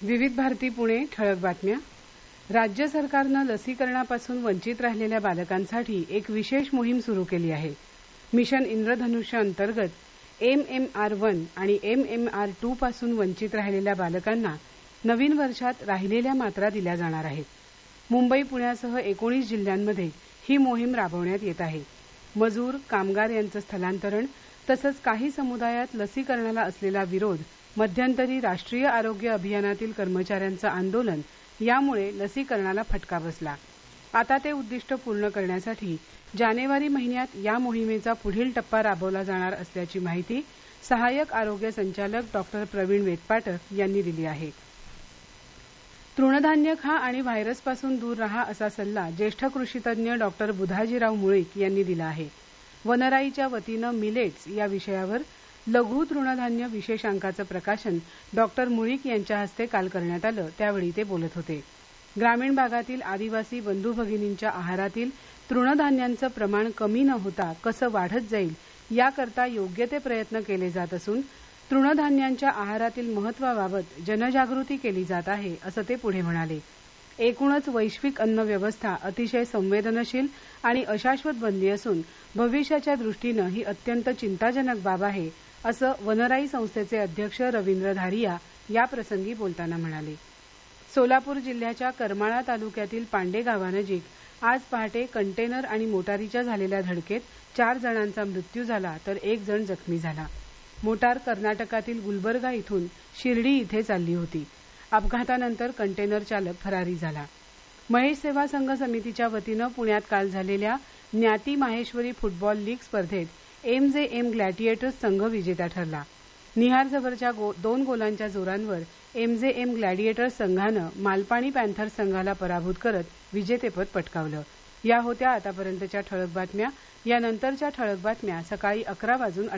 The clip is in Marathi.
विविध भारती पुणे ठळक बातम्या. राज्य सरकारनं लसीकरणापासून वंचित राहिलेल्या बालकांसाठी एक विशेष मोहीम सुरू केली आहे. मिशन इंद्रधनुष्य अंतर्गत MMR1 आणि MMR2 पासून वंचित राहिलेल्या बालकांना नवीन वर्षात राहिलेल्या मात्रा दिल्या जाणार आहेत. मुंबई पुण्यासह 19 जिल्ह्यांमध्ये ही मोहीम राबवण्यात येत आहे. मजूर, कामगार यांचं स्थलांतरण तसंच काही समुदायात लसीकरणाला असलेला विरोध, मध्यंतरी राष्ट्रीय आरोग्य अभियानातील कर्मचाऱ्यांचं आंदोलन यामुळे लसीकरणाला फटका बसला. आता ते उद्दिष्ट पूर्ण करण्यासाठी जानेवारी महिन्यात या मोहिमेचा पुढील टप्पा राबवला जाणार असल्याची माहिती सहाय्यक आरोग्य संचालक डॉक्टर प्रवीण वेदपाठक यांनी दिली आहे. तृणधान्य खा आणि व्हायरसपासून दूर राहा असा सल्ला ज्येष्ठ कृषीतज्ञ डॉक्टर बुधाजीराव मुळीक यांनी दिला आहे. वनराईच्या वतीनं मिलेट्स या विषयावर लघु तृणधान्य विशेषांकाचं प्रकाशन डॉक्टर मुळीक यांच्या हस्ते काल करण्यात आलं, त्यावेळी ते बोलत होते. ग्रामीण भागातील आदिवासी बंधू भगिनींच्या आहारातील तृणधान्यांचं प्रमाण कमी न होता कसं वाढत जाईल याकरता योग्य ते प्रयत्न केले जात असून तृणधान्यांच्या आहारातील महत्वाबाबत जनजागृती केली जात आहे, असं ते पुढे म्हणाले. एकूणच वैश्विक अन्न व्यवस्था अतिशय संवेदनशील आणि अशाश्वत बनली असून भविष्याच्या दृष्टीनं ही अत्यंत चिंताजनक बाब आहे, असं वनराई संस्थेचे अध्यक्ष रवींद्र धारिया याप्रसंगी बोलताना म्हणाले. सोलापूर जिल्ह्याच्या करमाळा तालुक्यातील पांडे गावानजीक आज पहाटे कंटेनर आणि मोटारीच्या झालेल्या धडकेत 4 जणांचा मृत्यू झाला तर 1 जण जखमी झाला. मोटार कर्नाटकातील गुलबर्गा इथून शिर्डी इथे चालली होती. अपघातानंतर कंटेनर चालक फरारी झाला. महेश सेवा संघ समितीच्या वतीनं पुण्यात काल झालेल्या ज्ञाती माहेश्वरी फुटबॉल लीग स्पर्धेत MJM ग्लॅडिएटर्स संघ विजेता ठरला. निहार जवळच्या 2 गोलांच्या जोरांवर MJM ग्लॅडिएटर्स संघानं मालपाणी पॅन्थर्स संघाला पराभूत करत विजेतेपद पटकावलं. या होत्या आतापर्यंतच्या ठळक बातम्या. यानंतरच्या ठळक बातम्या सकाळी 11:58 वाजून